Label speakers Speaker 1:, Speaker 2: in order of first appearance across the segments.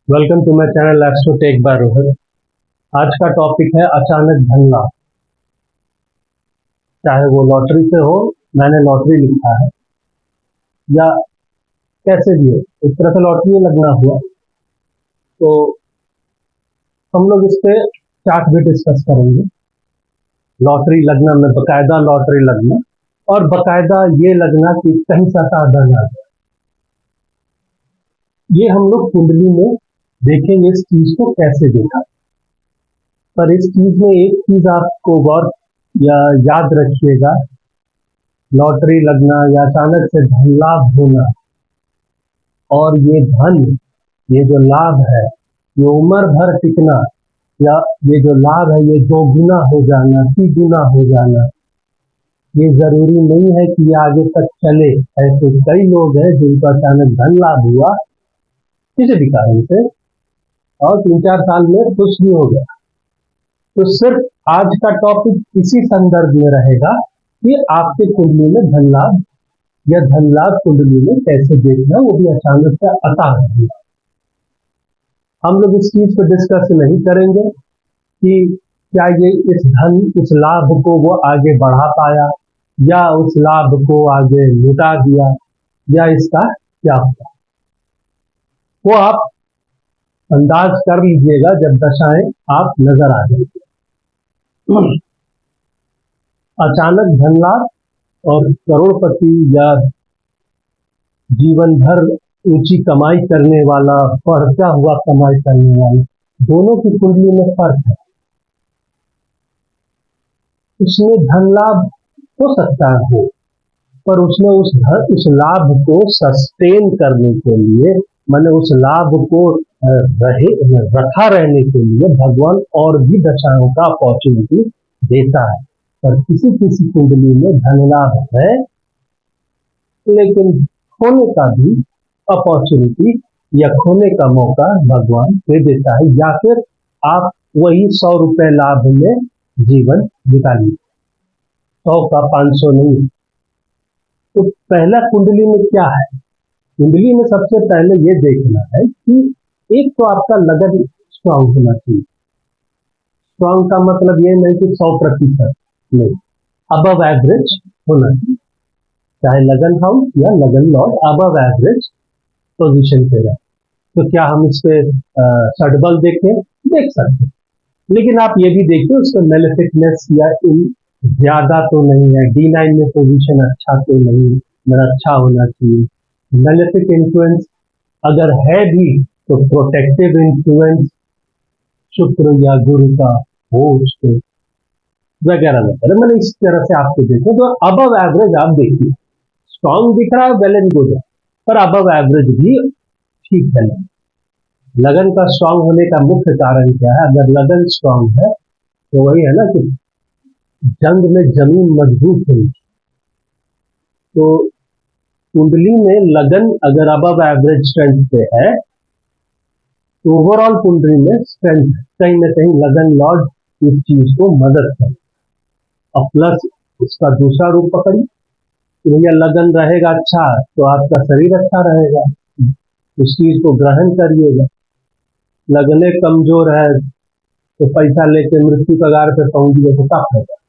Speaker 1: Welcome to my channel Astro Tech by Rohit. आज का topic है अचानक धन लाभ। चाहे वो लॉटरी से हो, मैंने लॉटरी लिखा है, या कैसे भी हो, एक तरह से लॉटरी लगना हुआ। तो हम लोग इस पे चार्ट भी डिस्कस करेंगे। लॉटरी लगना में बकायदा लॉटरी लगना और बकायदा ये लगना कि कहीं सा धन आ जाए, ये हम लोग कुंडली में देखेंगे इस चीज को कैसे देखा। पर इस चीज में एक चीज आपको गौर या याद रखिएगा, लॉटरी लगना या अचानक से धन लाभ होना और ये धन, ये जो लाभ है, ये उम्र भर टिकना, या ये जो लाभ है ये 2 गुना हो जाना, 3 गुना हो जाना, ये जरूरी नहीं है कि ये आगे तक चले। ऐसे कई लोग हैं जिनको अचानक धन लाभ हुआ किसी भी कारण से और 3-4 साल में कुछ भी हो गया। तो सिर्फ आज का टॉपिक इसी संदर्भ में रहेगा कि आपके कुंडली में धन लाभ या धन लाभ कुंडली में कैसे देखना, वो भी अचानक से आता है। हम लोग इस चीज को डिस्कस नहीं करेंगे कि क्या ये इस धन, इस लाभ को वो आगे बढ़ा पाया या उस लाभ को आगे लुटा दिया, या इसका क्या हुआ, वो आप अंदाज कर लीजिएगा जब दशाएं आप नजर आ जाएगी। अचानक धन लाभ और करोड़पति या जीवन भर ऊंची कमाई करने वाला, बढ़ता हुआ कमाई करने वाला, दोनों की कुंडली में फर्क है। उसमें धन लाभ हो सकता हो, पर उसने उस लाभ को सस्टेन करने के लिए, माने उस लाभ को रखा रहने के लिए भगवान और भी दशाओं का अपॉर्चुनिटी देता है। पर किसी किसी कुंडली में धन लाभ है लेकिन खोने का भी अपॉर्चुनिटी या खोने का मौका भगवान दे देता है, या फिर आप वही 100 रुपए लाभ में जीवन बिताइए, 100 का 500 नहीं। तो पहला कुंडली में क्या है? कुंडली में सबसे पहले ये देखना है कि एक तो आपका लगन स्ट्रांग होना चाहिए। स्ट्रांग का मतलब ये नहीं कि 100% नहीं, अबव एवरेज होना चाहिए। चाहे लगन हाउस या लगन लॉर्ड अबव एवरेज पोजीशन पे रहे। तो क्या हम इस पे सडबल देख सकते हैं, लेकिन आप ये भी देखिए उसका मेलेफिकनेस या ज्यादा तो नहीं है। D9 में पोजीशन अच्छा तो नहीं, मेरा अच्छा होना चाहिए। मेलेफिक इन्फ्लुएंस अगर है भी तो प्रोटेक्टिव इन्फ्लुएंस शुक्र या गुरु का हो उसको, वगैरह वगैरह। मैंने इस तरह से आपको देखें तो अबव एवरेज आप देखिए, स्ट्रॉन्ग दिख रहा है वेल एंड गुड है, पर अबव एवरेज भी ठीक है। लगन का स्ट्रांग होने का मुख्य कारण क्या है? अगर लगन स्ट्रांग है तो वही है ना कि जंग में जमीन मजबूत हुई। तो कुंडली में लगन अगर अबव एवरेज स्ट्रेंथ पे है तो ओवरऑल कुंडली में स्ट्रेंथ कहीं ना कहीं लगन लॉर्ड इस चीज को मदद करे। और प्लस उसका दूसरा रूप पकड़ी, भैया लगन रहेगा अच्छा तो आपका शरीर अच्छा रहेगा, उस चीज को ग्रहण करिएगा। लगने कमजोर है तो पैसा लेके मृत्यु कगार पे पहुंच गए तो क्या फायदा।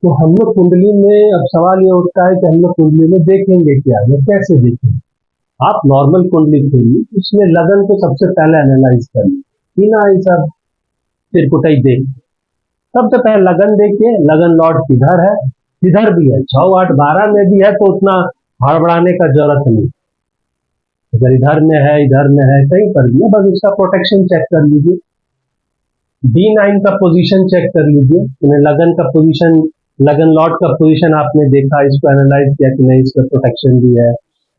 Speaker 1: तो हम लोग कुंडली में, अब सवाल ये उठता है कि हम लोग कुंडली में देखेंगे क्या, या कैसे देखेंगे। आप नॉर्मल कुंडली खोलिए, उसमें लगन को सबसे पहले एनालाइज करिए, बिना ये सब तिरकुटाई देख। सबसे पहले लगन देखिए, लगन लॉर्ड किधर है, किधर भी है, 6, 8, 12 में भी है तो उतना हड़बड़ाने का जरूरत नहीं। अगर इधर में है, इधर में है, कहीं पर भी है, बस उसका प्रोटेक्शन चेक कर लीजिए। D9 का पोजीशन चेक कर लीजिए, लगन का पोजीशन, लगन लॉर्ड का पोजीशन आपने देखा, इसको एनालाइज किया कि नहीं इसका प्रोटेक्शन भी है,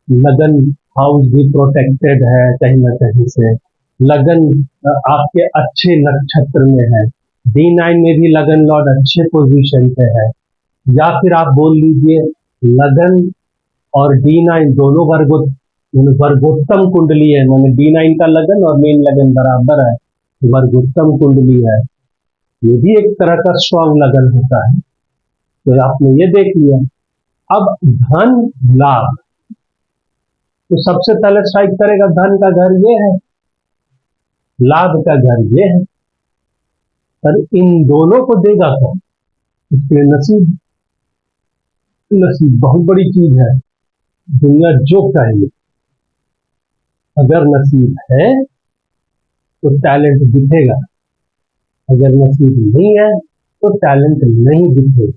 Speaker 1: लगन हाउस भी प्रोटेक्टेड है कहीं ना कहीं से, लगन आपके अच्छे नक्षत्र में है, D9 में भी लगन लॉर्ड अच्छे पोजीशन पे है, या फिर आप बोल लीजिए लगन और D9 दोनों वर्गोत्तम कुंडली है, मैंने D9 का लगन और मेन लगन बराबर है, वर्गोत्तम कुंडली है, ये भी एक तरह का स्ट्रॉन्ग लगन होता है। तो आपने ये देख लिया। अब धन लाभ, तो सबसे पहले स्ट्राइक करेगा धन का घर ये है, लाभ का घर ये है, पर इन दोनों को देगा कौन? इसलिए नसीब, नसीब बहुत बड़ी चीज है। दुनिया जो कहे, अगर नसीब है तो टैलेंट दिखेगा, अगर नसीब नहीं है तो टैलेंट नहीं दिखेगा।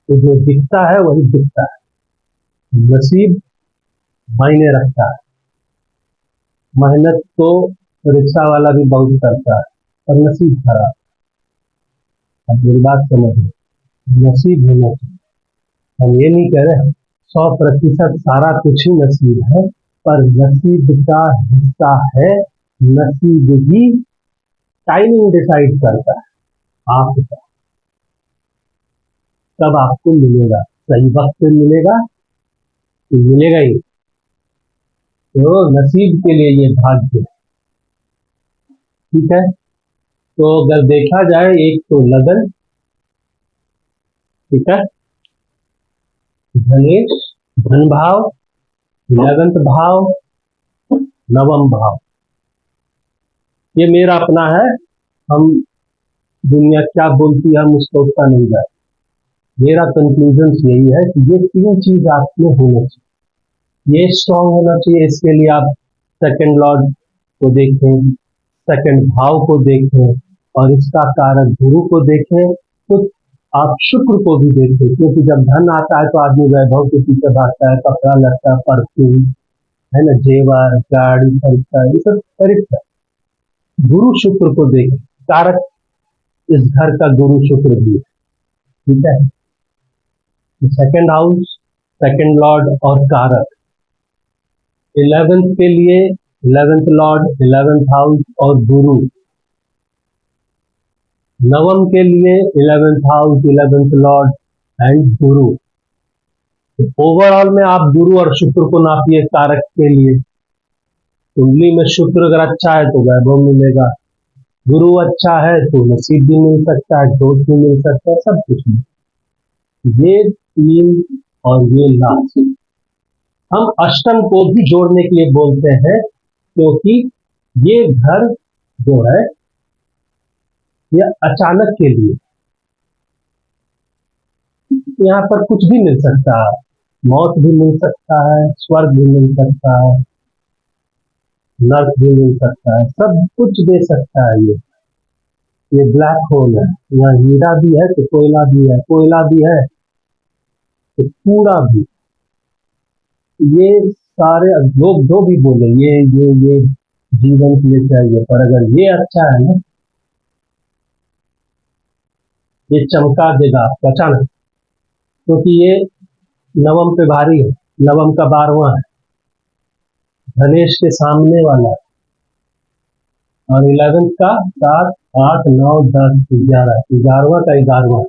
Speaker 1: तो जो दिखता है वही दिखता है। नसीब मायने रखता है। मेहनत तो रिक्शा वाला भी बहुत करता है, और नसीब खराब। अब मेरी बात समझिए, नसीब होना चाहिए। हम ये नहीं कह रहे 100% सारा कुछ ही नसीब है, पर नसीब का हिस्सा है। नसीब ही टाइमिंग डिसाइड करता है आपका, कब आपको मिलेगा, सही वक्त पे मिलेगा तो मिलेगा ही। तो नसीब के लिए ये भाग्य है, ठीक है। तो अगर देखा जाए, एक तो लगन, ठीक है, धनेश, धन भाव, 11th भाव, नवम भाव, ये मेरा अपना है। हम दुनिया क्या बोलती है हम उसको उतना नहीं जाए। मेरा कंक्लूजन यही है कि ये तीन चीज आपमें होना चाहिए। ये स्ट्रांग होना चाहिए। इसके लिए आप सेकंड लॉर्ड को देखें, सेकंड भाव को देखें, और इसका कारक गुरु को देखें। तो आप शुक्र को भी देखें, क्योंकि जब धन आता है तो आदमी वैभव के पीछे भागता है, कपड़ा लगता है, परफ्यूम है ना, जेवर, गाड़ी खरीदता है, ये सब खरीदता है। गुरु शुक्र को देखें, कारक इस घर का गुरु शुक्र भी है, ठीक है। सेकंड हाउस, सेकंड लॉर्ड और कारक। 11th के लिए 11th लॉर्ड, 11th हाउस और गुरु। नवम के लिए 11th house, 11th Lord and गुरु। तो ओवरऑल में आप गुरु और शुक्र को नापिए कारक के लिए। कुंडली में शुक्र अगर अच्छा है तो वैभव मिलेगा, गुरु अच्छा है तो नसीब भी मिल सकता है, ग्रोथ भी मिल सकता है, सब कुछ मिल। ये तीन और ये लास्ट, हम अष्टम को भी जोड़ने के लिए बोलते हैं, क्योंकि ये घर जो है ये अचानक के लिए, यहाँ पर कुछ भी मिल सकता है, मौत भी मिल सकता है, स्वर्ग भी मिल सकता है, नर्क भी मिल सकता है, सब कुछ दे सकता है। ये ब्लैक होल है, यहाँ हीरा भी है तो कोयला भी है, कोयला भी है तो कूड़ा भी। ये सारे लोग जो भी बोले ये जीवन के लिए चाहिए, पर अगर ये अच्छा है ना, ये चमका देगा आपको अचानक, क्योंकि ये नवम पे भारी है, नवम का 12वां है, धनेश के सामने वाला है, और 11th का 7, 8, 9, 10, 11, 11वां का 11वां।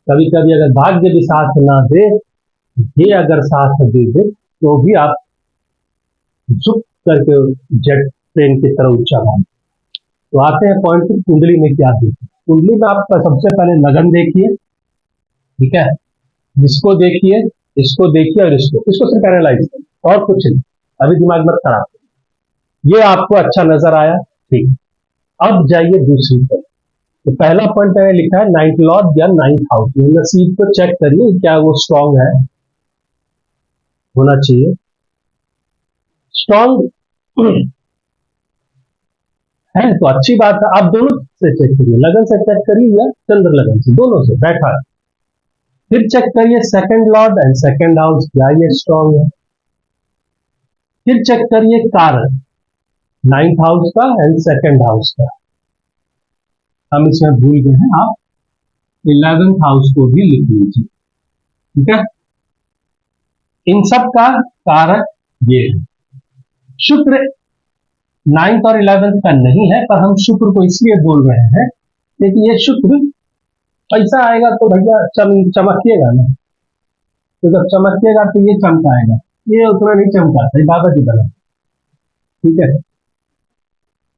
Speaker 1: कभी कभी अगर भाग्य भी साथ ना दे, ये अगर साथ दे दे तो भी आप झुक करके जेट ट्रेन की तरह ऊंचा भाग। तो आते हैं पॉइंट पे, कुंडली में क्या देखिए। कुंडली में आपका सबसे पहले लगन देखिए, ठीक है, जिसको देखिए, इसको देखिए और इसको सिर्फ एनालाइज करिए, और कुछ नहीं। अभी दिमाग मत खराब, ये आपको अच्छा नजर आया, ठीक। अब जाइए दूसरी तरफ। तो पहला पॉइंट मैंने लिखा है 9th लॉर्ड या 9th हाउस। नसीब को चेक करिए, क्या वो स्ट्रांग है, होना चाहिए स्ट्रांग है तो अच्छी बात है। आप दोनों से चेक करिए, लगन से चेक करिए या चंद्र लगन से, दोनों से बैठा है। फिर चेक करिए second Lord and second house, क्या ये स्ट्रांग है। फिर चेक करिए कारक 9th हाउस का एंड सेकंड हाउस का। हम इसमें भूल गए हैं, आप 11th हाउस को भी लिख लीजिए, ठीक है। इन सब का कारक ये है। शुक्र 9th और 11th का नहीं है, पर हम शुक्र को इसलिए बोल रहे हैं क्योंकि ये शुक्र, पैसा आएगा तो भैया चमकिएगा ना, तो जब चमकिएगा तो ये चमकाएगा, ये उतना नहीं चमकाता, बाबा जी बना, ठीक है।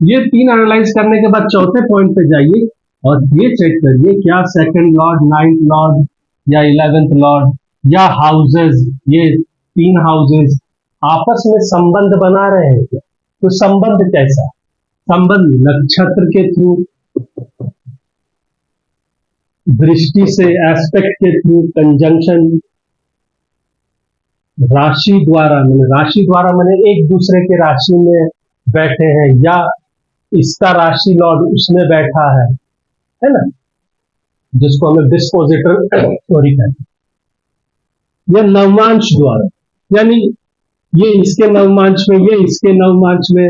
Speaker 1: ये तीन एनालाइज करने के बाद चौथे पॉइंट पे जाइए और ये चेक करिए, क्या सेकंड लॉर्ड, 9th लॉर्ड या 11th लॉर्ड या हाउसेस, ये तीन हाउसेस आपस में संबंध बना रहे हैं क्या? तो संबंध कैसा? संबंध नक्षत्र के थ्रू, दृष्टि से, एस्पेक्ट के थ्रू, कंजंक्शन, राशि द्वारा मैंने एक दूसरे के राशि में बैठे हैं, या इसका राशि लॉर्ड उसमें बैठा है ना, जिसको हमें डिस्पोजिटर सॉरी कहते हैं, या नवमांश द्वारा, यानी ये इसके नवमांश में, ये इसके नवमांश में,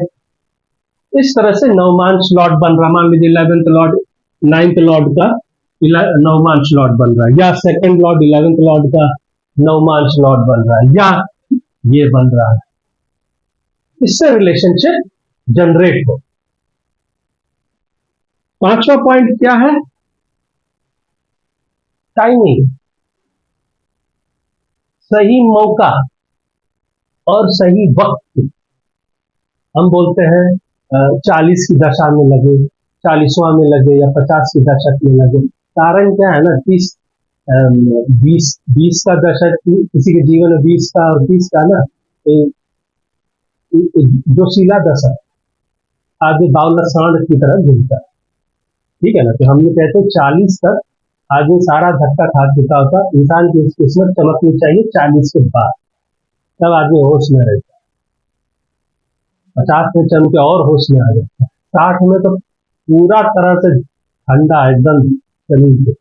Speaker 1: इस तरह से नवमांश लॉर्ड बन रहा। मान लीजिए 11th लॉर्ड 9th लॉर्ड का नवमांश लॉर्ड बन रहा है, या सेकंड लॉर्ड 11th लॉर्ड का नवमांश लॉर्ड बन रहा है, या ये बन रहा है। इससे रिलेशनशिप जनरेट हो। पांचवा पॉइंट क्या है? टाइमिंग, सही मौका और सही वक्त। हम बोलते हैं 40 की दशा में लगे, 40वां में लगे, या 50 की दशक में लगे। कारण क्या है ना, 20 का दशक किसी के जीवन में, 20 का और 30 का ना, जो सीला दशक आगे बावला सांड की तरह घूमता है, ठीक है ना। तो हम ये कहते हैं 40 तक आदमी सारा धक्का खा चुका होता, इंसान की किस्मत चमकनी चाहिए 40 के बाद, तब आदमी होश में रहता है। 50 में चम के और होश में आ जाता है। 60 में तो पूरा तरह से ठंडा एकदम शरीर पे।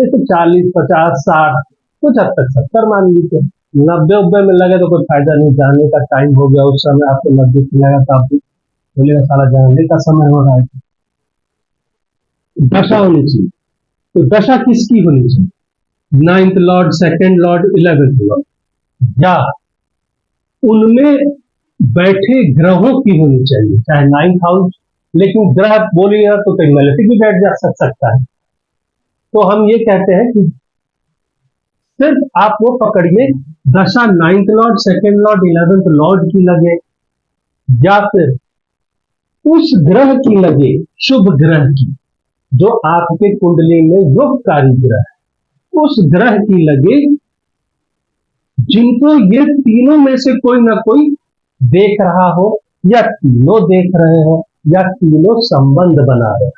Speaker 1: तो 40, 50, 60, कुछ हद तक 70 मान लीजिए। 90 में लगे तो कोई फायदा नहीं, जाने का टाइम हो गया। उस समय आपको 90 लगा तो आप बोलेगा सारा जाने का समय हो रहा है। दशा होनी चाहिए, तो दशा किसकी होनी चाहिए? 9th Lord, 2nd Lord, 11th Lord, या उनमें बैठे ग्रहों की होनी चाहिए, चाहे 9th हाउस। लेकिन ग्रह बोलिएगा तो कहीं मैलेफिक भी बैठ जा सकता है। तो हम ये कहते हैं कि सिर्फ आप वो पकड़िए, दशा 9th Lord, 2nd Lord, 11th Lord की लगे, या फिर उस ग्रह की लगे, शुभ ग्रह की, जो आपके कुंडली में योगकारी ग्रह है, उस ग्रह की लगे, जिनको ये तीनों में से कोई ना कोई देख रहा हो, या तीनों देख रहे हो, या तीनों संबंध बना रहे हो।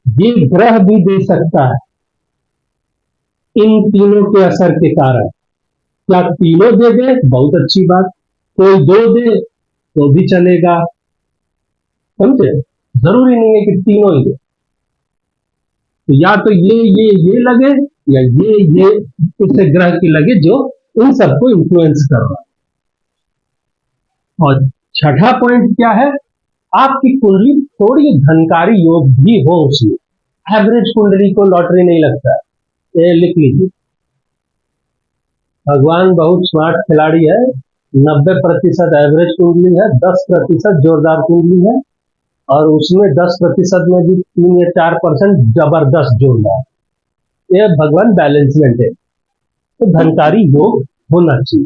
Speaker 1: ये ग्रह भी दे सकता है इन तीनों के असर के कारण। क्या तीनों दे दे, बहुत अच्छी बात। कोई 2 दे तो भी चलेगा, समझे? जरूरी नहीं है कि तीनों ही दे। तो या तो ये लगे, या ये इससे ग्रह की लगे जो इन सबको इन्फ्लुएंस कर रहा है। और छठा पॉइंट क्या है? आपकी कुंडली थोड़ी धनकारी योग भी हो उसमें। एवरेज कुंडली को लॉटरी नहीं लगता है, ये लिख लीजिए। भगवान बहुत स्मार्ट खिलाड़ी है। 90% एवरेज कुंडली है, 10% जोरदार कुंडली है, और उसमें 10% में भी 3 या 4% जबरदस्त जोरदार। ये भगवान बैलेंस मेंटेन। तो धनकारी योग होना चाहिए,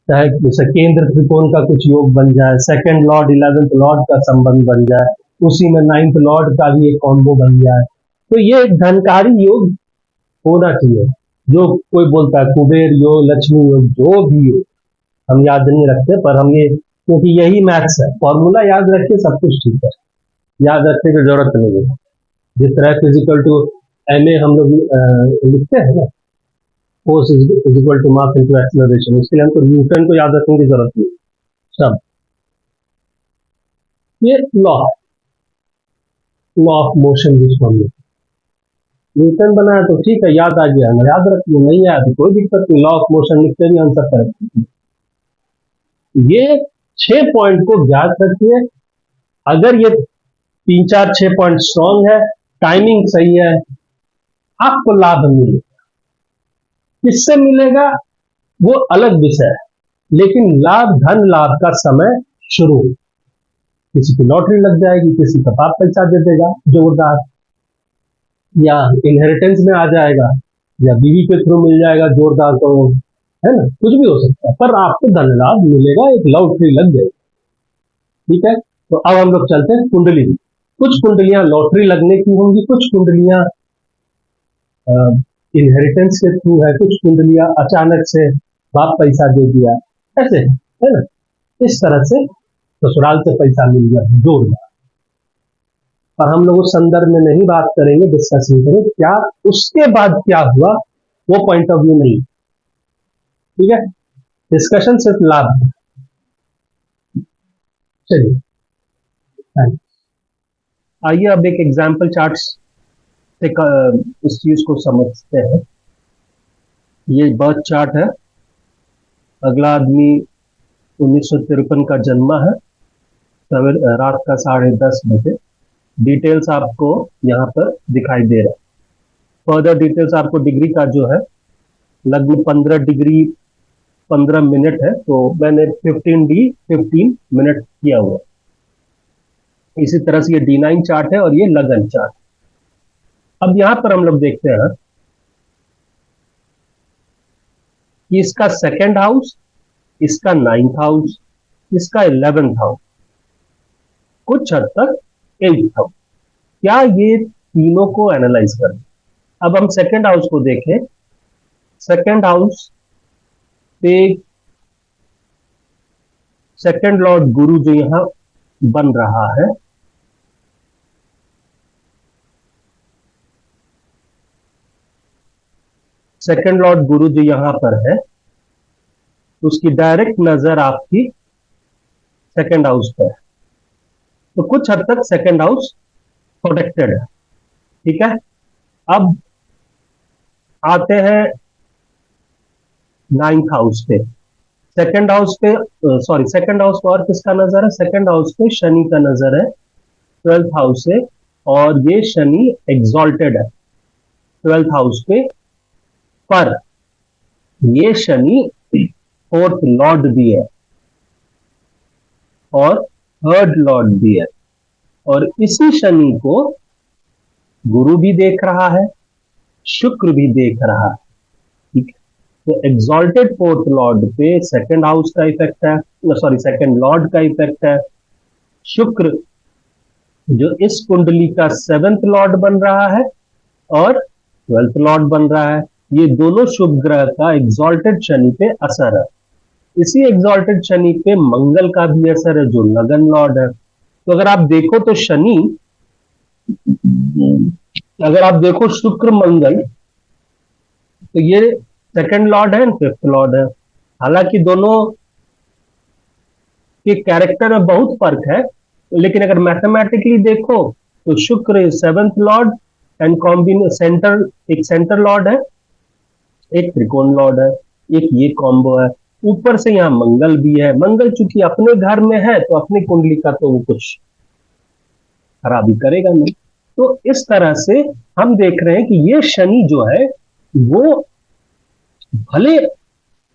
Speaker 1: चाहे जैसे केंद्र त्रिकोण का कुछ योग बन जाए, 2nd लॉर्ड 11th लॉर्ड का संबंध बन जाए, उसी में 9th लॉर्ड का भी एक कॉम्बो बन जाए। तो ये धनकारी योग होना चाहिए। जो कोई बोलता है कुबेर योग, लक्ष्मी योग, जो भी हो, हम याद नहीं रखते, पर हम ये, क्योंकि यही मैथ्स है, फॉर्मूला याद रखिए, सब कुछ ठीक है, याद रखने की जरूरत नहीं है। जिस तरह फिजिकल टू MA हम लोग लिखते हैं ना, force is equal to mass into acceleration, इसके लिए हमको न्यूटन को याद रखने की जरूरत नहीं। सब ये लॉ ऑफ मोशन जिसको हम न्यूटन बनाया तो ठीक है, याद आ गया, हम याद रखिए, नहीं आया तो कोई दिक्कत नहीं, लॉ ऑफ मोशन लिखते भी आंसर करेक्ट। ये 6 पॉइंट को याद रखिए। अगर ये 3, 4, 6 पॉइंट स्ट्रॉन्ग है, टाइमिंग सही है, आपको लाभ मिलेगा। किससे मिलेगा वो अलग विषय है, लेकिन लाभ, धन लाभ का समय शुरू। किसी की लॉटरी लग जाएगी, किसी का बाप पैसा दे देगा जोरदार, या इनहेरिटेंस में आ जाएगा, या बीवी के थ्रू मिल जाएगा जोरदार, तो है ना, कुछ भी हो सकता है, पर आपको धन लाभ मिलेगा, एक लॉटरी लग जाएगी। ठीक है, तो अब हम लोग चलते हैं कुंडली। कुछ कुंडलियां लॉटरी लगने की होंगी, कुछ कुंडलियां इनहेरिटेंस के थ्रू है, कुछ कुंडलियां अचानक से बाप पैसा दे दिया, ऐसे है ना, इस तरह से ससुराल से पैसा मिल गया जोरदार। पर हम लोग उस संदर्भ में नहीं बात करेंगे, डिस्कस नहीं करेंगे क्या उसके बाद क्या हुआ, वो पॉइंट ऑफ व्यू नहीं, ठीक है। डिस्कशन सिर्फ लाभ। चलिए आइए अब एक एग्जाम्पल चार्ट से इस चीज को समझते हैं। ये बर्थ चार्ट है। अगला आदमी 1953 का जन्मा है, रात का 10:30 बजे। डिटेल्स आपको यहाँ पर दिखाई दे रहा है। फर्दर डिटेल्स आपको डिग्री का जो है लगभग 15 डिग्री 15 मिनट है, तो मैंने 15 मिनट किया हुआ। इसी तरह से ये D9 चार्ट है और ये लगन चार्ट। अब यहां पर हम लोग देखते हैं कि इसका सेकेंड हाउस, इसका 9th हाउस, इसका 11th हाउस, कुछ हद तक 8th हाउस। क्या ये तीनों को एनालाइज करें। अब हम सेकेंड हाउस को देखें। सेकेंड हाउस पे सेकेंड लॉर्ड गुरु जो यहां बन रहा है, सेकेंड लॉर्ड गुरु जो यहां पर है, उसकी डायरेक्ट नजर आपकी सेकेंड हाउस पर है, तो कुछ हद तक सेकेंड हाउस प्रोटेक्टेड है, ठीक है। अब आते हैं 9th हाउस पे। सेकेंड हाउस पे सेकेंड हाउस पर और किसका नजर है, सेकेंड हाउस पे शनि का नजर है 12th हाउस से, और ये शनि एग्जॉल्टेड है 12th हाउस पे, पर ये शनि 4th लॉर्ड भी है और 3rd लॉर्ड भी है, और इसी शनि को गुरु भी देख रहा है, शुक्र भी देख रहा है, ठीक है। तो एग्जॉल्टेड 4th लॉर्ड पे सेकेंड हाउस का इफेक्ट है, सेकेंड लॉर्ड का इफेक्ट है। शुक्र जो इस कुंडली का 7th लॉर्ड बन रहा है और 12th लॉर्ड बन रहा है, ये दोनों शुभ ग्रह का एग्जॉल्टेड शनि पे असर है। इसी एग्जॉल्टेड शनि पे मंगल का भी असर है जो लगन लॉर्ड है। तो अगर आप देखो तो शनि, अगर आप देखो शुक्र मंगल, तो ये सेकंड लॉर्ड है, 5th लॉर्ड है। हालांकि दोनों के कैरेक्टर में बहुत फर्क है, लेकिन अगर मैथमेटिकली देखो तो शुक्र 7th लॉर्ड एंड सेंटर, एक सेंटर लॉर्ड है, एक त्रिकोण लॉर्ड है, एक ये कॉम्बो है। ऊपर से यहां मंगल भी है। मंगल चूंकि अपने घर में है तो अपनी कुंडली का तो वो कुछ खराबी करेगा नहीं। तो इस तरह से हम देख रहे हैं कि ये शनि जो है वो भले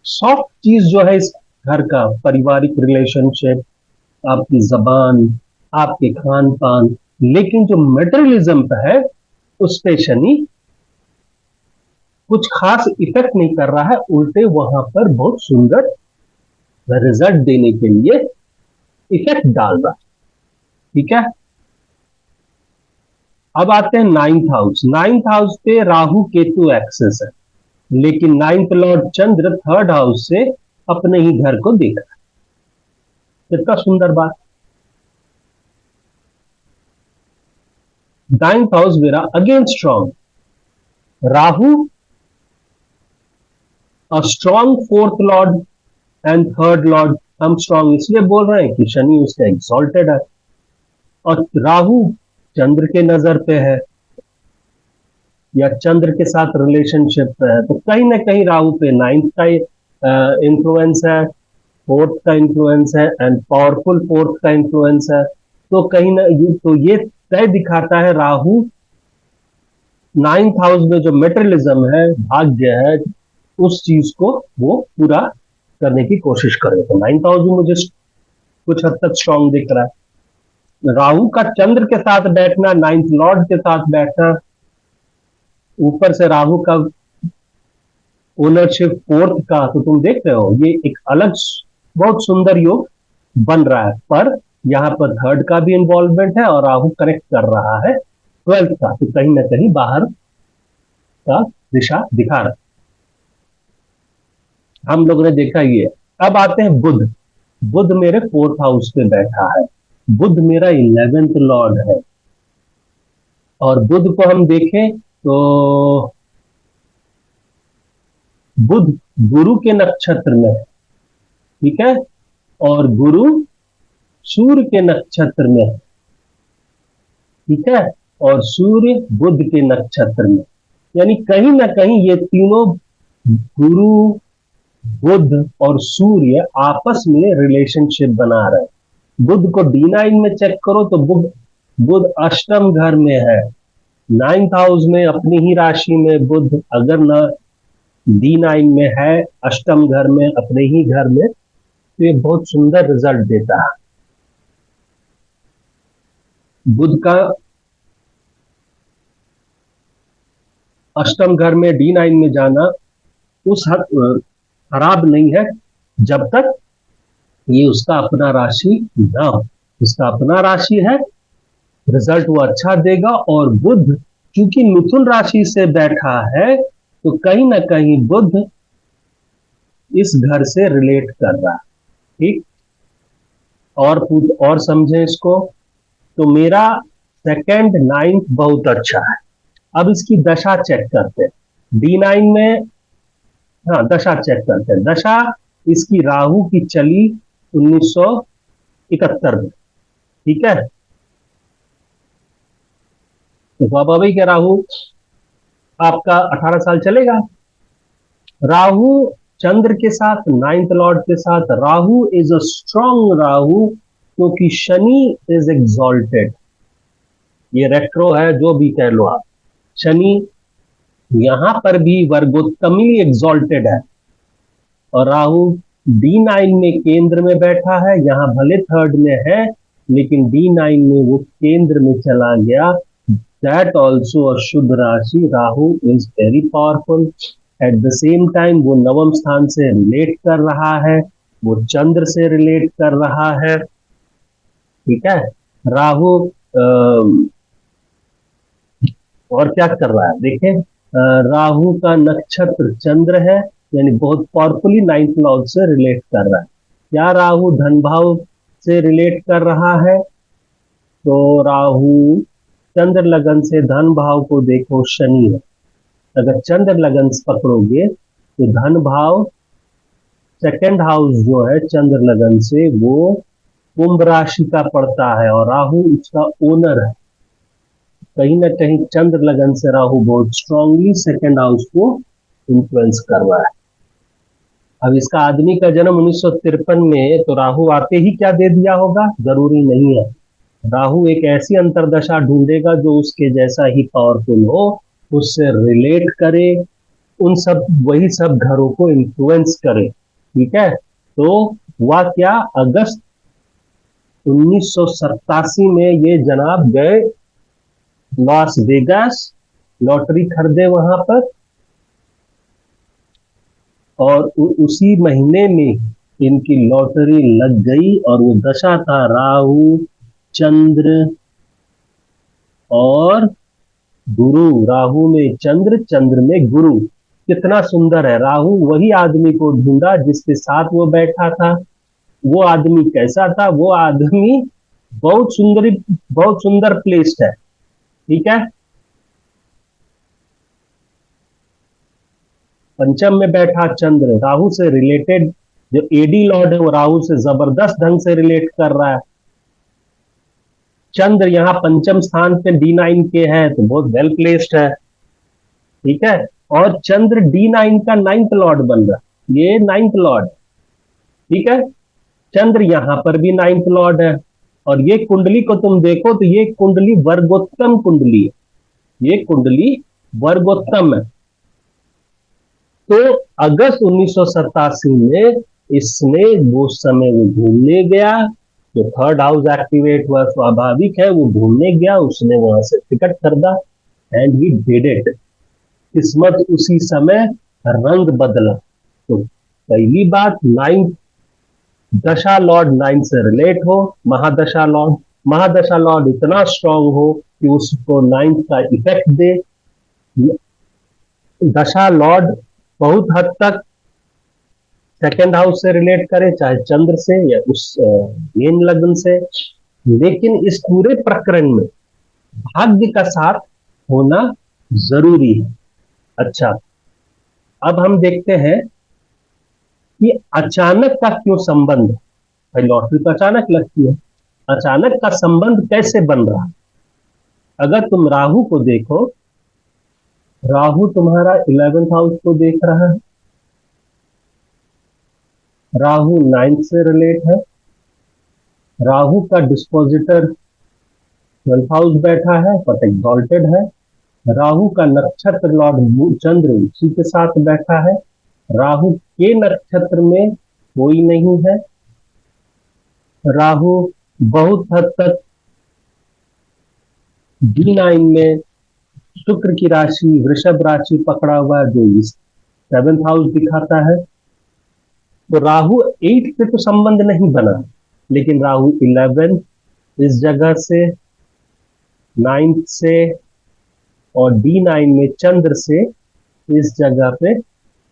Speaker 1: सॉफ्ट चीज जो है इस घर का, पारिवारिक रिलेशनशिप, आपकी जबान, आपके खान पान, लेकिन जो मेटेरियलिज्म पे है उस पे शनि कुछ खास इफेक्ट नहीं कर रहा है, उल्टे वहां पर बहुत सुंदर रिजल्ट देने के लिए इफेक्ट डाल रहा है, ठीक है। अब आते हैं 9th हाउस। 9th हाउस पे राहु केतु एक्सेस है, लेकिन 9th लॉर्ड चंद्र 3rd हाउस से अपने ही घर को देख रहा है। कितना सुंदर बात। 9th हाउस मेरा अगेन स्ट्रॉन्ग, राहु और strong 4th Lord and 3rd Lord. हम स्ट्रॉन्ग इसलिए बोल रहे हैं कि शनि उसका एग्जॉल्टेड है और राहु चंद्र के नजर पे है या चंद्र के साथ रिलेशनशिप पे है, तो कहीं ना कहीं राहु पे 9th का इन्फ्लुएंस है, 4th का इन्फ्लुएंस है एंड पावरफुल 4th का इन्फ्लुएंस है। तो कहीं ना तो ये तय दिखाता है राहु 9th हाउस में जो मेटेरियलिज्म है, भाग्य है, उस चीज को वो पूरा करने की कोशिश करे। तो 9th हाउस भी मुझे कुछ हद तक स्ट्रॉन्ग दिख रहा है। राहु का चंद्र के साथ बैठना, 9th लॉर्ड के साथ बैठना, ऊपर से राहु का ओनरशिप 4th का, तो तुम देख रहे हो ये एक अलग बहुत सुंदर योग बन रहा है। पर यहां पर 3rd का भी इन्वॉल्वमेंट है और राहु करेक्ट कर रहा है 12th का, तो कहीं ना कहीं बाहर का दिशा दिखा रहा है। हम लोग ने देखा ये। अब आते हैं बुध। बुध मेरे 4th हाउस पे बैठा है। बुध मेरा 11th लॉर्ड है। और बुध को हम देखें तो बुध गुरु के नक्षत्र में है, ठीक है। और गुरु सूर्य के नक्षत्र में है, ठीक है। और सूर्य बुध के नक्षत्र में, यानी कहीं ना कहीं ये तीनों, गुरु, बुध और सूर्य, आपस में रिलेशनशिप बना रहे हैं। बुध को D9 में चेक करो तो बुध बुध अष्टम घर में है, 9th हाउस में, अपनी ही राशि में बुध अगर न D9 में है, अष्टम घर में, अपने ही घर में, तो ये बहुत सुंदर रिजल्ट देता है। बुध का अष्टम घर में D9 में जाना उस हद खराब नहीं है, जब तक ये उसका अपना राशि ना हो। उसका अपना राशि है, रिजल्ट वो अच्छा देगा। और बुध चूंकि मिथुन राशि से बैठा है, तो कहीं ना कहीं बुध इस घर से रिलेट कर रहा है, ठीक। और समझे इसको, तो मेरा 2nd 9th बहुत अच्छा है। अब इसकी दशा चेक करते हैं। D9 में, हाँ, दशा चेक करते हैं। दशा इसकी राहु की चली 1971 में, ठीक है। तो बाबा भाई क्या राहु आपका 18 साल चलेगा। राहु चंद्र के साथ, 9th लॉर्ड के साथ, Rahu is a strong Rahu, क्योंकि शनि इज एग्जॉल्टेड। ये रेट्रो है, जो भी कह लो आप। शनि यहां पर भी वर्गोत्तमी एग्जॉल्टेड है। और राहु D9 में केंद्र में बैठा है, यहां भले 3rd में है, लेकिन D9 में वो केंद्र में चला गया। दैट ऑल्सो अ शुद्ध राशि। Rahu is very powerful. At the same time वो नवम स्थान से रिलेट कर रहा है, वो चंद्र से रिलेट कर रहा है, ठीक है। राहु और क्या कर रहा है देखें, राहु का नक्षत्र चंद्र है, यानी बहुत पावरफुली 9th लॉर्ड से रिलेट कर रहा है। क्या राहु धन भाव से रिलेट कर रहा है, तो राहु चंद्र लगन से धन भाव को देखो, शनि है। अगर चंद्र लगन पकड़ोगे तो धन भाव 2nd हाउस जो है चंद्र लगन से, वो कुंभ राशि का पड़ता है, और राहु उसका ओनर है। कहीं ना कहीं चंद्र लगन से राहु बहुत स्ट्रांगली 2nd हाउस को इन्फ्लुएंस कर रहा है। अब इसका आदमी का जन्म 1953 में, तो राहु आते ही क्या दे दिया होगा, जरूरी नहीं है। राहु एक ऐसी अंतरदशा ढूंढेगा जो उसके जैसा ही पावरफुल हो, उससे रिलेट करे, उन सब, वही सब घरों को इन्फ्लुएंस करे, ठीक है। तो हुआ क्या, अगस्त 1987 में ये जनाब गए लॉस वेगास, लॉटरी खरीदे वहां पर, और उसी महीने में इनकी लॉटरी लग गई। और वो दशा था राहु, चंद्र और गुरु। राहु में चंद्र, चंद्र में गुरु। कितना सुंदर है। राहु वही आदमी को ढूंढा जिसके साथ वो बैठा था। वो आदमी कैसा था, वो आदमी बहुत सुंदर प्लेस्ड है, ठीक है। पंचम में बैठा चंद्र, राहु से रिलेटेड, जो AD लॉर्ड है वो राहु से जबरदस्त ढंग से रिलेट कर रहा है। चंद्र यहाँ पंचम स्थान पे D9 के है, तो बहुत वेल प्लेस्ड है, ठीक है। और चंद्र D9 का 9th लॉर्ड बन रहा, ये 9th लॉर्ड, ठीक है। चंद्र यहां पर भी 9th लॉर्ड है। और ये कुंडली को तुम देखो तो ये कुंडली वर्गोत्तम कुंडली है, ये कुंडली वर्गोत्तम है। तो अगस्त 1987 में इसने, वो समय वो घूमने गया, तो 3rd हाउस एक्टिवेट हुआ, स्वाभाविक है वो घूमने गया, उसने वहां से टिकट खरीदा, एंड ही डिड इट। किस्मत उसी समय रंग बदला। तो पहली बात, 9th दशा लॉर्ड 9 से रिलेट हो, महादशा लॉर्ड इतना स्ट्रांग हो कि उसको 9th का इफेक्ट दे। दशा लॉर्ड बहुत हद तक सेकेंड हाउस से रिलेट करे, चाहे चंद्र से या उस मेन लग्न से, लेकिन इस पूरे प्रकरण में भाग्य का साथ होना जरूरी है। अच्छा, अब हम देखते हैं कि अचानक का क्यों संबंध। भाई लॉटरी तो अचानक लगती है, अचानक का संबंध कैसे बन रहा है? अगर तुम राहु को देखो, राहु तुम्हारा 11th हाउस को देख रहा है, राहु 9th से रिलेट है, राहु का डिस्पोजिटर 12th हाउस बैठा है बट एक्सॉल्टेड है, राहु का नक्षत्र लॉर्ड चंद्र उसी के साथ बैठा है, राहु के नक्षत्र में कोई नहीं है, राहु बहुत हद तक D9 में शुक्र की राशि वृषभ राशि पकड़ा हुआ है, जो इस 7th हाउस दिखाता है। तो राहु 8 से तो संबंध नहीं बना, लेकिन राहु 11 इस जगह से, 9th से और D9 में चंद्र से इस जगह पे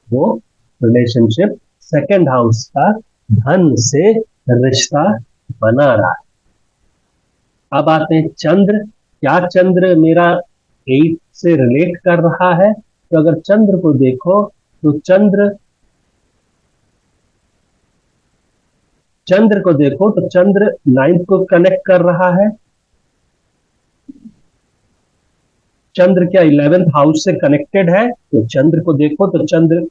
Speaker 1: वो रिलेशनशिप सेकंड हाउस का धन से रिश्ता बना रहा है। अब आते हैं चंद्र। क्या चंद्र मेरा 8 से रिलेट कर रहा है? तो अगर चंद्र को देखो तो चंद्र को देखो तो चंद्र 9th को कनेक्ट कर रहा है। चंद्र क्या 11th हाउस से कनेक्टेड है? तो चंद्र को देखो तो चंद्र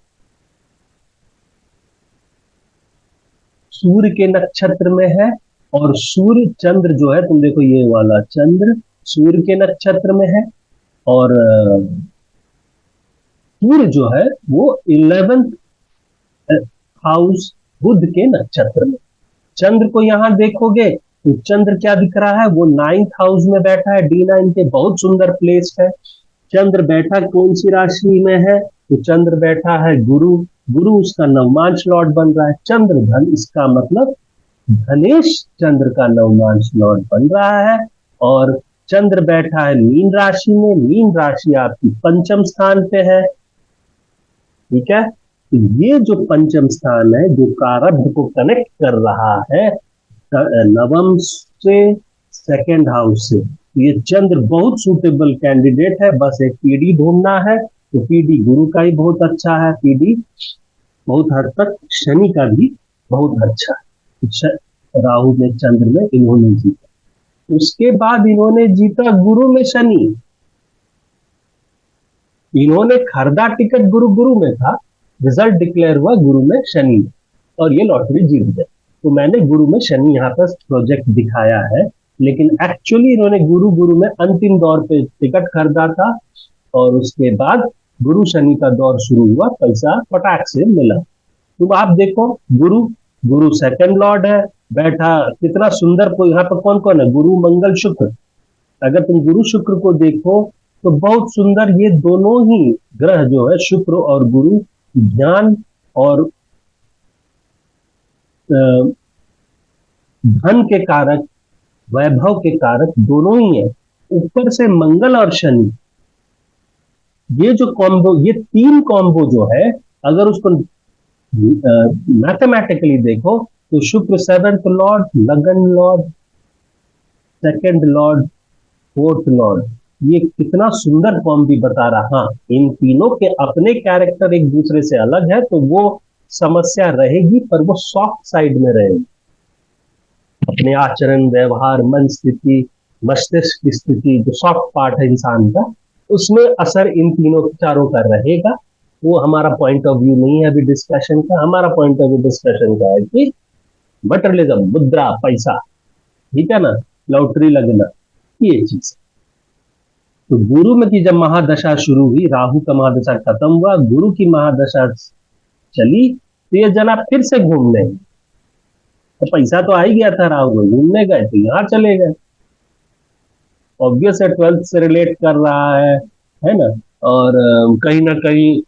Speaker 1: सूर्य के नक्षत्र में है, और सूर्य चंद्र जो है, तुम देखो ये वाला चंद्र सूर्य के नक्षत्र में है, और सूर्य जो है वो 11th हाउस बुध के नक्षत्र में। चंद्र को यहां देखोगे तो चंद्र क्या दिख रहा है? वो 9th हाउस में बैठा है, D9 के, बहुत सुंदर प्लेस है। चंद्र बैठा कौन सी राशि में है? तो चंद्र बैठा है गुरु, गुरु उसका नवमांश लॉर्ड बन रहा है। चंद्र धन, इसका मतलब धनेश चंद्र का नवमांश लॉर्ड बन रहा है, और चंद्र बैठा है मीन राशि में। मीन राशि आपकी पंचम स्थान पे है, ठीक है। तो ये जो पंचम स्थान है, जो प्रारब्ध को कनेक्ट कर रहा है नवम से सेकंड हाउस से, ये चंद्र बहुत सूटेबल कैंडिडेट है। बस एक पीडी ढूंढना है, तो पीडी गुरु का ही बहुत अच्छा है, पीडी बहुत हद तक शनि का भी बहुत अच्छा है। राहु में चंद्र में इन्होंने जीता, उसके बाद इन्होंने जीता गुरु में शनि। इन्होंने खरीदा टिकट गुरु में था, रिजल्ट डिक्लेयर हुआ गुरु में शनि में, और ये लॉटरी जीत गए। तो मैंने गुरु में शनि यहाँ पर प्रोजेक्ट दिखाया है, लेकिन एक्चुअली इन्होंने गुरु में अंतिम दौर पे टिकट खरीदा था, और उसके बाद गुरु शनि का दौर शुरू हुआ, पैसा पटाख से मिला। तो आप देखो गुरु सेकंड लॉर्ड है, बैठा कितना सुंदर। को यहाँ पर कौन कौन है? गुरु मंगल शुक्र। अगर तुम गुरु शुक्र को देखो तो बहुत सुंदर, ये दोनों ही ग्रह जो है शुक्र और गुरु ज्ञान और धन के कारक, वैभव के कारक दोनों ही है। ऊपर से मंगल और शनि, ये जो कॉम्बो, ये तीन कॉम्बो जो है, अगर उसको मैथमेटिकली देखो तो शुक्र 7th लॉर्ड, लगन Lord, second Lord, 4th Lord, ये कितना सुंदर कॉम्बी बता रहा। हाँ, इन तीनों के अपने कैरेक्टर एक दूसरे से अलग है, तो वो समस्या रहेगी, पर वो सॉफ्ट साइड में रहेगी। अपने आचरण, व्यवहार, मन स्थिति, मस्तिष्क की स्थिति, जो सॉफ्ट पार्ट है इंसान का, उसमें असर इन तीनों चारों का रहेगा। वो हमारा पॉइंट ऑफ व्यू नहीं है अभी डिस्कशन का। हमारा पॉइंट ऑफ व्यू डिस्कशन का है कि मटेरियलिज्म, मुद्रा, पैसा, ठीक है ना, लॉटरी लगना, ये चीज। तो गुरु में की जब महादशा शुरू हुई, राहु का महादशा खत्म हुआ, गुरु की महादशा चली, तो ये जना फिर से घूमने, तो पैसा तो आ ही गया था, राहु को घूमने गए तो यहाँ चले गए। ऑब्वियस है 12th से रिलेट कर रहा है ना। और कहीं ना कहीं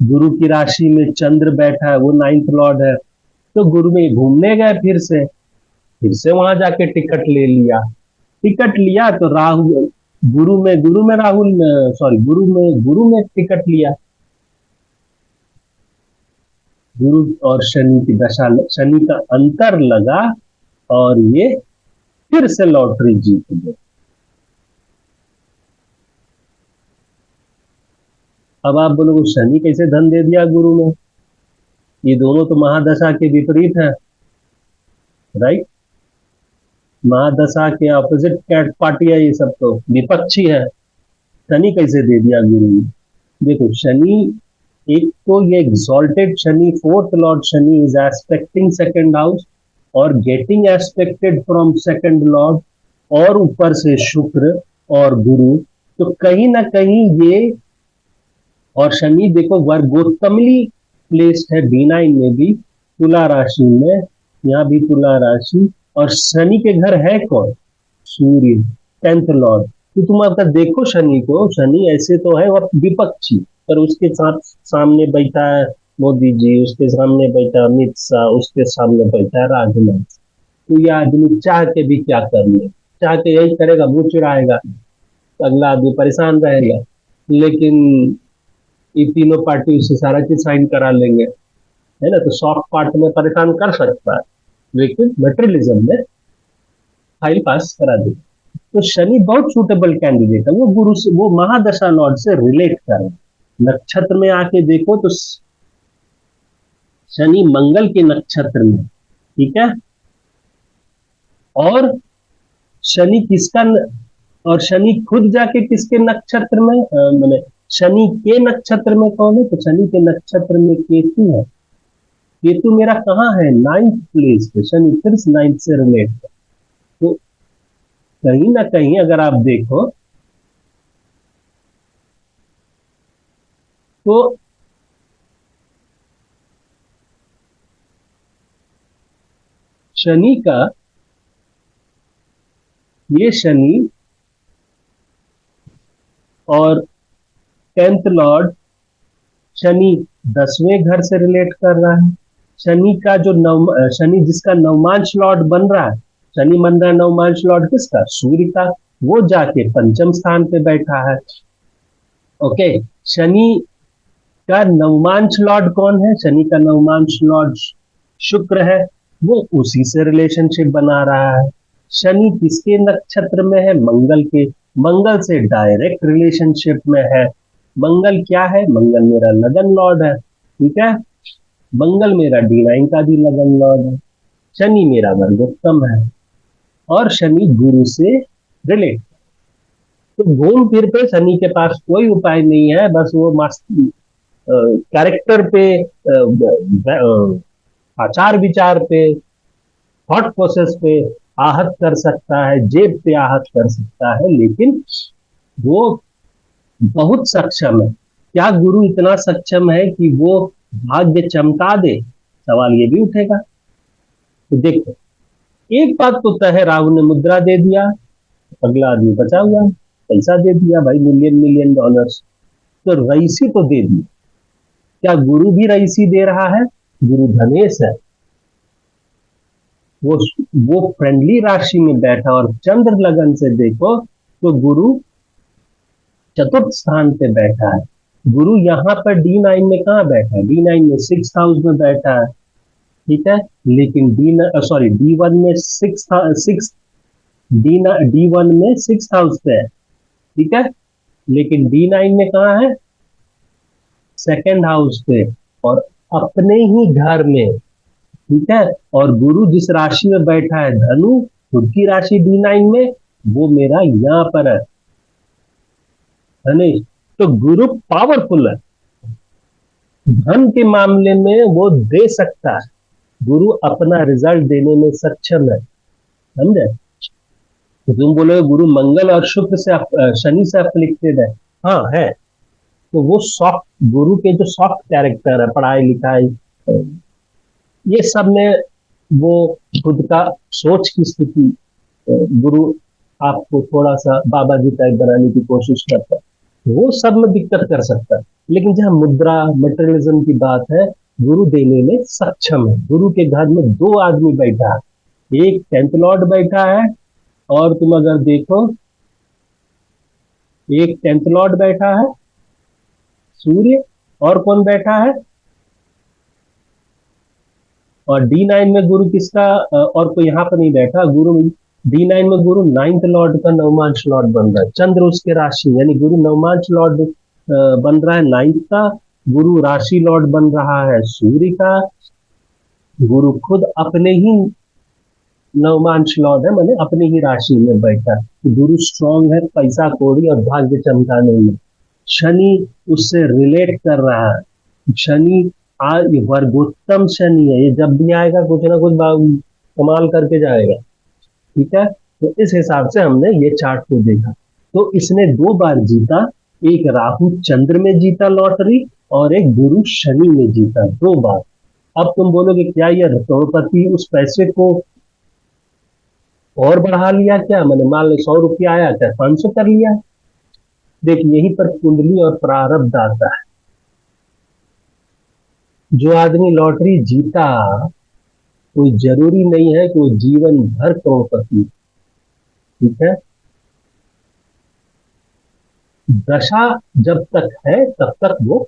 Speaker 1: गुरु की राशि में चंद्र बैठा है, वो 9th लॉर्ड है, तो गुरु में घूमने गए, फिर से वहां जाके टिकट ले लिया। टिकट लिया तो राहु गुरु में राहुल, सॉरी गुरु में टिकट लिया, गुरु और शनि की दशा, शनि का अंतर लगा और ये फिर से लॉटरी जीत गए। अब आप बोलोगे शनि कैसे धन दे दिया गुरु ने, ये दोनों तो महादशा के विपरीत है, राइट। महादशा के ऑपोजिट कैट पार्टी है, ये सब तो विपक्षी है। शनि कैसे दे दिया गुरु ने? देखो शनि, एक तो ये exalted Shani, fourth lord Shani is aspecting second house और getting aspected from second lord, और ऊपर से शुक्र और गुरु, तो कहीं ना कहीं ये, और शनि देखो वर्गोत्तमली प्लेस्ड है D9 में भी, तुला राशि में, यहाँ भी तुला राशि, और शनि के घर है कौन? सूर्य, 10th लॉर्ड। तो तुम अगर देखो शनि को, शनि ऐसे तो है और विपक्षी, पर उसके साथ सामने बैठा है मोदी जी, उसके सामने बैठा अमित शाह, उसके सामने बैठा है राजनाथ। तो ये आदमी चाह के भी क्या कर ले, चाह के यही करेगा, मुंह चिढ़ाएगा, अगला आदमी परेशान रहेगा। लेकिन ये तीनों पार्टी उससे सारा चीज साइन करा लेंगे, है ना। तो सॉफ्ट पार्ट में परेशान कर सकता है, लेकिन मेटेरियलिज्म में फाइल पास करा दे। तो शनि बहुत सूटेबल कैंडिडेट है, वो गुरु से, वो महादशा लॉर्ड से रिलेट करें। नक्षत्र में आके देखो तो शनि मंगल के नक्षत्र में, ठीक है, और शनि किसका, और शनि खुद जाके किसके नक्षत्र में, मैंने शनि के नक्षत्र में कौन है? तो शनि के नक्षत्र में केतु है। केतु मेरा कहाँ है? 9th प्लेस पे, शनि फिर 9th से रिलेट है। तो कहीं ना कहीं अगर आप देखो तो शनि का, ये शनि और 10th लॉर्ड शनि 10वें घर से रिलेट कर रहा है। शनि का जो शनि जिसका नवमांश लॉर्ड बन रहा है, शनि बन रहा है नवमांश लॉर्ड किसका? सूर्य का, वो जाके पंचम स्थान पे बैठा है। ओके, शनि का नवमांश लॉर्ड कौन है? शनि का नवमांश लॉर्ड शुक्र है, वो उसी से रिलेशनशिप बना रहा है। शनि किसके नक्षत्र में है? मंगल के, मंगल से डायरेक्ट रिलेशनशिप में है। मंगल क्या है? मंगल मेरा लगन लॉर्ड है, ठीक है, मंगल मेरा D9 का भी लगन लॉर्ड है। शनि मेरा वर्गोत्तम है और शनि गुरु से रिलेट। तो घूम फिर पे शनि के पास कोई उपाय नहीं है, बस वो कैरेक्टर पे, आचार विचार पे, थॉट प्रोसेस पे आहत कर सकता है, जेब पे आहत कर सकता है, लेकिन वो बहुत सक्षम है। क्या गुरु इतना सक्षम है कि वो भाग्य चमका दे? सवाल ये भी उठेगा। तो देखो, एक बात तो तय है, राहु ने मुद्रा दे दिया, अगला आदमी बचा हुआ, पैसा दे दिया भाई, मिलियन डॉलर्स, तो रईसी तो दे दी। क्या गुरु भी रईसी दे रहा है? गुरु धनेश है, वो फ्रेंडली राशि में बैठा, और चंद्र लगन से देखो तो गुरु चतुर्थ स्थान पे बैठा है। गुरु यहाँ पर D9 में कहाँ बैठा है? D9 में 6th हाउस में बैठा है, ठीक है, लेकिन D1 में D1 में 6th हाउस पे है, ठीक है, लेकिन D9 में कहाँ है? 2nd हाउस पे, और अपने ही घर में, ठीक है। और गुरु जिस राशि में बैठा है, धनु, खुद की राशि D9 में, वो मेरा यहां पर है नहीं। तो गुरु पावरफुल है, धन के मामले में वो दे सकता है, गुरु अपना रिजल्ट देने में सक्षम है, समझे। तो तुम बोलोगे गुरु मंगल और शुक्र से, शनि से अफ्लिक्टेड है, हाँ है। तो वो सॉफ्ट, गुरु के जो सॉफ्ट कैरेक्टर है, पढ़ाई लिखाई ये सब में, वो खुद का सोच की स्थिति, गुरु आपको थोड़ा सा बाबा जी टाइप बनाने की कोशिश करता है, वो सब में दिक्कत कर सकता है। लेकिन जहां मुद्रा मटेरियलिज्म की बात है, गुरु देने में सक्षम है। गुरु के घर में 2 आदमी बैठा है, एक 10th लॉर्ड बैठा है, और तुम अगर देखो एक 10th लॉर्ड बैठा है सूर्य, और कौन बैठा है, और D9 में गुरु किसका, और कोई यहाँ पर नहीं बैठा गुरु। D9 में गुरु 9th लॉर्ड का नवमांश लॉर्ड बन रहा है, चंद्र उसके राशि, यानी गुरु नवमांश लॉर्ड बन रहा है 9th का, गुरु राशि लॉर्ड बन रहा है सूर्य का, गुरु खुद अपने ही नवमांश लॉर्ड है, मैंने अपनी ही राशि में बैठा है। तो गुरु स्ट्रांग है पैसा कौड़ी और भाग्य चमकाने में। शनि उससे रिलेट कर रहा है, शनि आज वर्गोत्तम शनि है, ये जब भी आएगा कुछ ना कुछ कमाल करके जाएगा। ठीक है, तो इस हिसाब से हमने ये चार्ट को देखा। तो इसने 2 बार जीता, एक राहु चंद्र में जीता लॉटरी, और एक गुरु शनि में जीता 2 बार। अब तुम बोलोगे क्या ये करोड़पति उस पैसे को और बढ़ा लिया क्या, मैंने मान लो 100 रुपया आया क्या 500 कर लिया। देखिए यहीं पर कुंडली और प्रारब्ध आता है। जो आदमी लॉटरी जीता कोई जरूरी नहीं है कि वो जीवन भर करोड़पति। ठीक है, दशा जब तक है तब तक वो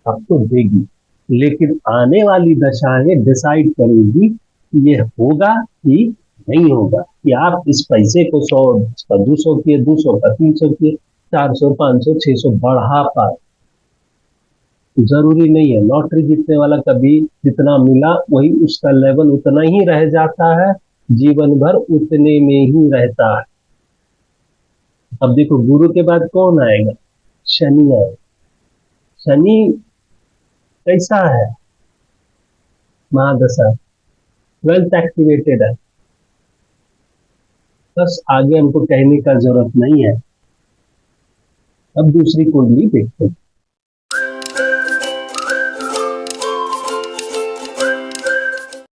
Speaker 1: आपको देगी, लेकिन आने वाली दशाएं डिसाइड करेगी कि ये होगा कि नहीं होगा, कि आप इस पैसे को 100 का 200 किए, 200 का 300 किए, 400 500 600 बढ़ा पाए। जरूरी नहीं है, लॉटरी जीतने वाला कभी जितना मिला वही उसका लेवल उतना ही रह जाता है, जीवन भर उतने में ही रहता है। अब देखो गुरु के बाद कौन आएगा, शनि आएगा। शनि कैसा है, महादशा, वेल्थ एक्टिवेटेड है। बस आगे हमको कहने का जरूरत नहीं है। अब दूसरी कुंडली देखते हैं।